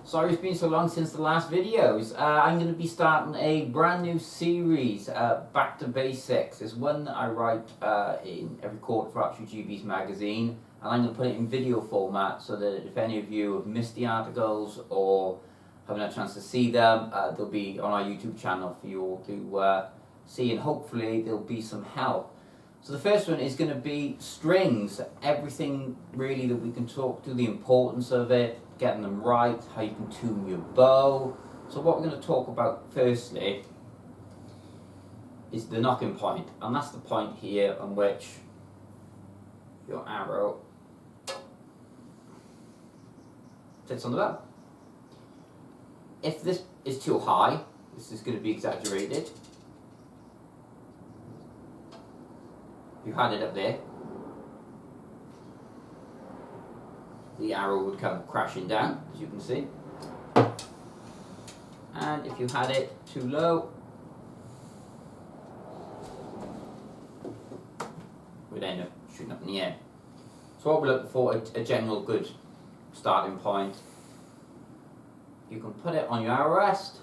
Sorry it's been so long since the last videos. I'm going to be starting a brand new series, Back to Basics. It's one that I write in every quarter for Archery GB's magazine, and I'm going to put it in video format so that if any of you have missed the articles or haven't had a chance to see them, they'll be on our YouTube channel for you all to see, and hopefully there'll be some help. So the first one is going to be strings, everything really that we can talk to, the importance of it, getting them right, how you can tune your bow. So what we're going to talk about firstly is the nocking point, and that's the point here on which your arrow sits on the bow. If this is too high, this is going to be exaggerated. If you had it up there, the arrow would come crashing down, as you can see. And if you had it too low, it would end up shooting up in the air. So what we're looking for, a general good starting point. You can put it on your arrow rest,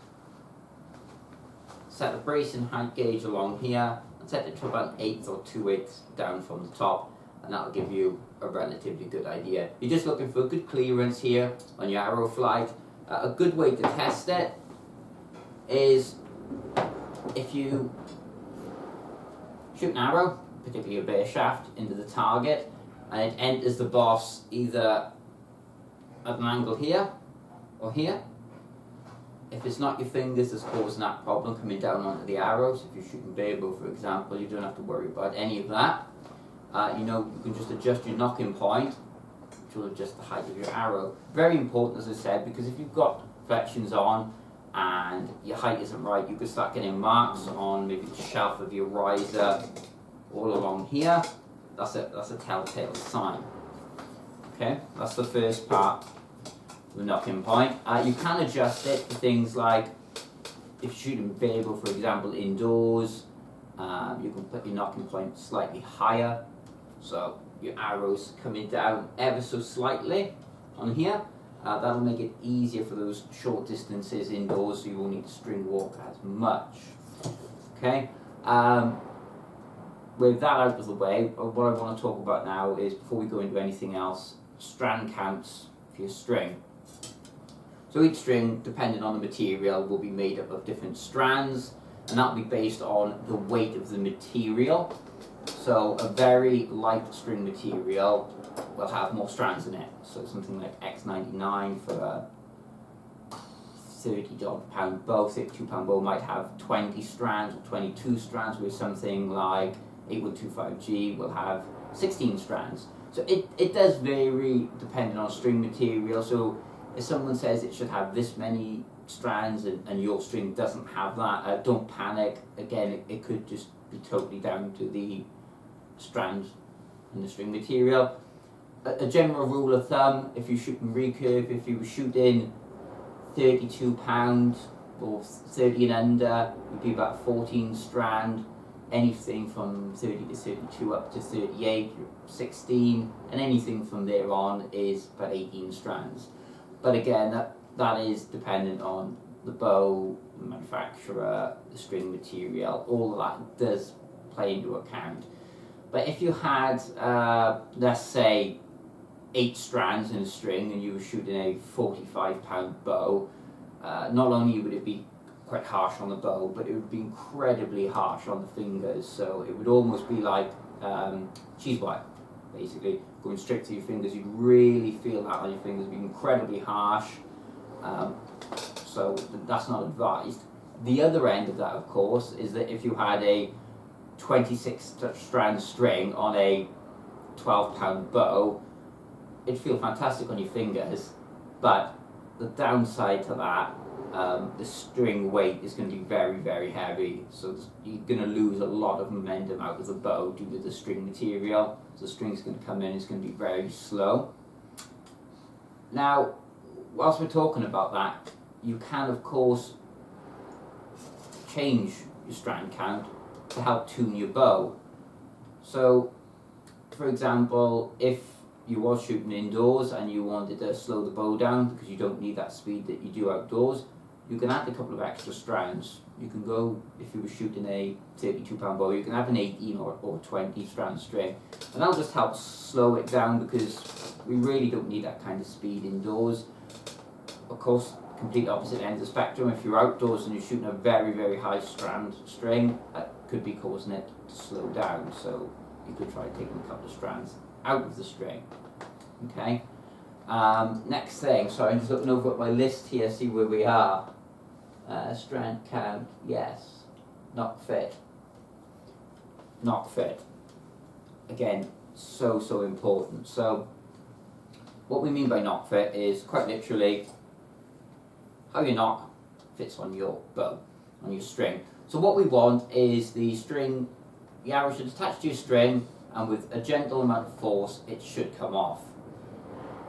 set the bracing height gauge along here, and set it to about 1/8 or 2/8 down from the top, and that'll give you a relatively good idea. You're just looking for a good clearance here on your arrow flight. A good way to test it is if you shoot an arrow, particularly a bare shaft, into the target, and it enters the boss either at an angle here or here. If it's not your fingers that's causing that problem coming down onto the arrows, if you're shooting bare bow, for example, you don't have to worry about any of that. You can just adjust your nocking point, which will adjust the height of your arrow. Very important, as I said, because if you've got flexions on and your height isn't right, you could start getting marks on maybe the shelf of your riser all along here. That's a telltale sign. Okay, that's the first part. The nocking point. You can adjust it for things like if you're shooting bare bow, for example, indoors, you can put your nocking point slightly higher, so your arrows coming down ever so slightly on here. That'll make it easier for those short distances indoors, so you won't need to string walk as much. Okay. With that out of the way, what I want to talk about now is, before we go into anything else, strand counts for your string. So each string, depending on the material, will be made up of different strands, and that will be based on the weight of the material. So a very light string material will have more strands in it. So something like X99 for a 30-pound bow, 32-pound bow might have 20 strands or 22 strands, where something like 8125G will have 16 strands. So it does vary depending on string material. So if someone says it should have this many strands and your string doesn't have that, don't panic. Again, it could just be totally down to the strand and the string material. A general rule of thumb, if you're shooting recurve, if you were shooting 32 pound or 30 and under, would be about 14 strand. Anything from 30 to 32 up to 38, 16, and anything from there on is about 18 strands. But again, that is dependent on the bow, the manufacturer, the string material. All of that does play into account. But if you had, let's say, 8 strands in a string and you were shooting a 45-pound bow, not only would it be quite harsh on the bow, but it would be incredibly harsh on the fingers. So it would almost be like cheese wire, basically going straight to your fingers. You'd really feel that on your fingers. It'd be incredibly harsh. So that's not advised. The other end of that, of course, is that if you had a 26-strand string on a 12-pound bow, it'd feel fantastic on your fingers, but the downside to that, the string weight is going to be very, very heavy, so you're going to lose a lot of momentum out of the bow due to the string material. So the string's going to come in, it's going to be very slow. Now, whilst we're talking about that, you can of course change your strand count to help tune your bow. So, for example, if you was shooting indoors and you wanted to slow the bow down because you don't need that speed that you do outdoors, you can add a couple of extra strands. You can go, if you were shooting a 32-pound bow, you can have an 18 or 20 strand string, and that'll just help slow it down because we really don't need that kind of speed indoors. Of course, complete opposite end of the spectrum, if you're outdoors and you're shooting a very, very high strand string, that could be causing it to slow down, so you could try taking a couple of strands out of the string. Okay. Next thing, so I'm just looking over at my list here, see where we are. Strand count, yes. Nock fit. Nock fit. Again, so important. So, what we mean by nock fit is quite literally how your nock fits on your bow, on your string. So what we want is the string, the arrow should attach to your string, and with a gentle amount of force, it should come off.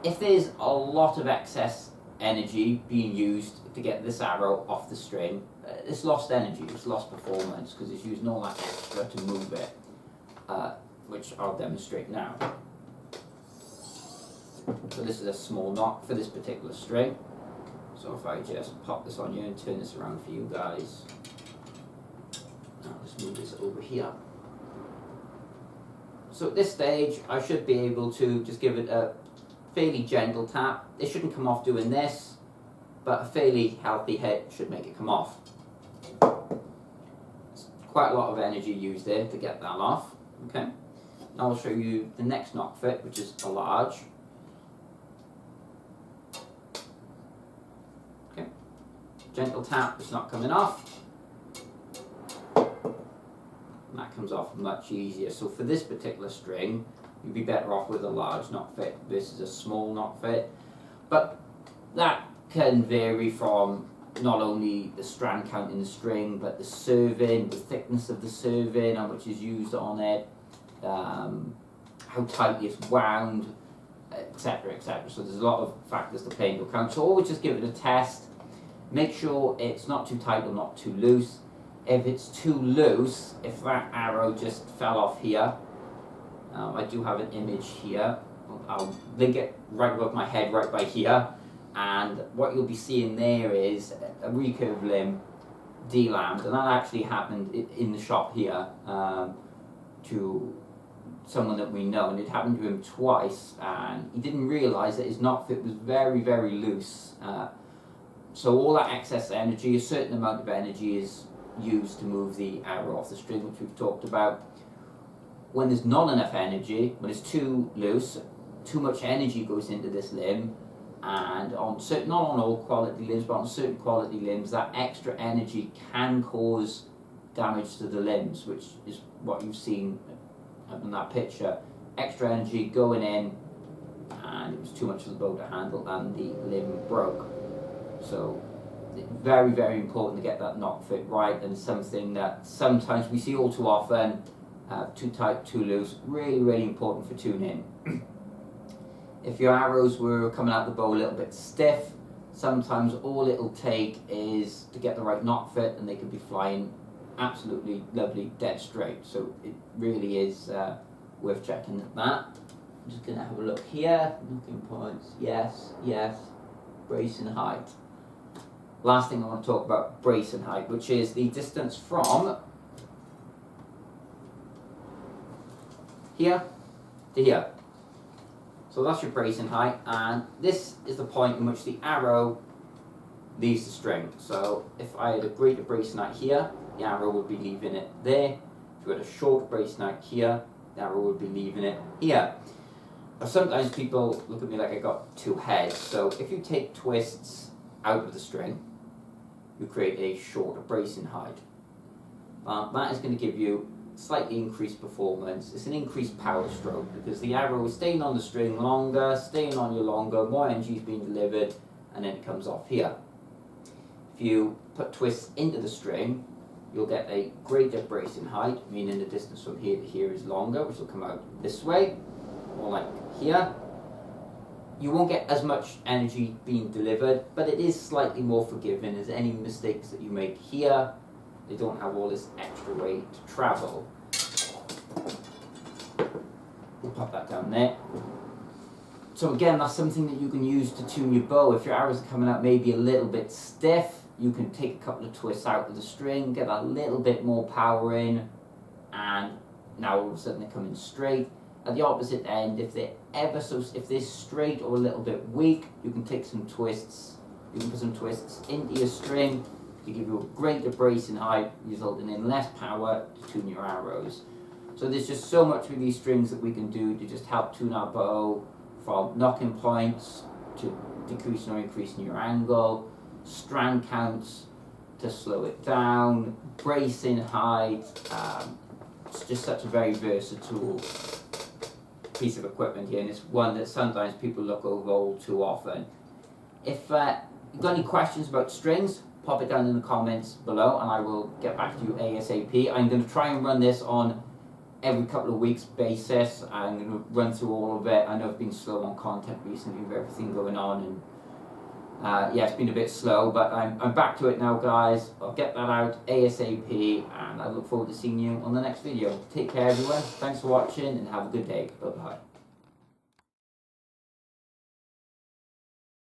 If there's a lot of excess energy being used to get this arrow off the string, it's lost energy, it's lost performance, because it's using all that extra to move it, which I'll demonstrate now. So this is a small nock for this particular string. So if I just pop this on you and turn this around for you guys, I'll just move this over here. So at this stage, I should be able to just give it a fairly gentle tap. It shouldn't come off doing this, but a fairly healthy hit should make it come off. It's quite a lot of energy used there to get that off. Okay. Now I'll show you the next nock fit, which is a large. Okay. Gentle tap, it's not coming off. And that comes off much easier. So for this particular string, you'd be better off with a large nock fit versus a small nock fit. But that can vary from not only the strand count in the string, but the serving, the thickness of the serving, how much is used on it, how tightly it's wound, etc., etc. So there's a lot of factors to play into account. So always just give it a test. Make sure it's not too tight or not too loose. If it's too loose, if that arrow just fell off here, I do have an image here. I'll link it right above my head, right by here. And what you'll be seeing there is a recurve limb delammed, and that actually happened in the shop here to someone that we know, and it happened to him twice, and he didn't realise that his nock fit was very, very loose. So all that excess energy, a certain amount of energy is used to move the arrow off the string, which we've talked about. When there's not enough energy, when it's too loose, too much energy goes into this limb, and on certain, not on all quality limbs, but on certain quality limbs, that extra energy can cause damage to the limbs, which is what you've seen in that picture. Extra energy going in, and it was too much for the bow to handle, and the limb broke. So very, very important to get that nock fit right, and something that sometimes we see all too often. Too tight, too loose, really, really important for tuning. If your arrows were coming out the bow a little bit stiff, sometimes all it'll take is to get the right nock fit, and they could be flying absolutely lovely, dead straight. So it really is worth checking that. I'm just going to have a look here. Nocking points, yes, yes. Brace and height. Last thing I want to talk about, brace and height, which is the distance from here to here. So that's your bracing height, and this is the point in which the arrow leaves the string. So if I had a greater bracing height here, the arrow would be leaving it there. If you had a short bracing height here, the arrow would be leaving it here. But sometimes people look at me like I got two heads. So if you take twists out of the string, you create a shorter bracing height. That is going to give you slightly increased performance. It's an increased power stroke because the arrow is staying on the string longer, staying on you longer, more energy is being delivered, and then it comes off here. If you put twists into the string, you'll get a greater bracing height, meaning the distance from here to here is longer, which will come out this way, more like here. You won't get as much energy being delivered, but it is slightly more forgiving, as any mistakes that you make here, they don't have all this extra weight to travel. We'll pop that down there. So again, that's something that you can use to tune your bow. If your arrows are coming out maybe a little bit stiff, you can take a couple of twists out of the string, get a little bit more power in, and now all of a sudden they're coming straight. At the opposite end, if they're straight or a little bit weak, you can take some twists. You can put some twists into your string to give you a greater bracing height, resulting in less power to tune your arrows. So there's just so much with these strings that we can do to just help tune our bow, from knocking points to decreasing or increasing your angle, strand counts to slow it down, bracing height. It's just such a very versatile piece of equipment here, and it's one that sometimes people look over all too often. If you've got any questions about strings, pop it down in the comments below and I will get back to you ASAP. I'm going to try and run this on every couple of weeks basis. I'm going to run through all of it. I know I've been slow on content recently with everything going on, and yeah, it's been a bit slow, but I'm back to it now, guys. I'll get that out ASAP, and I look forward to seeing you on the next video. Take care, everyone. Thanks for watching, and have a good day. Bye-bye.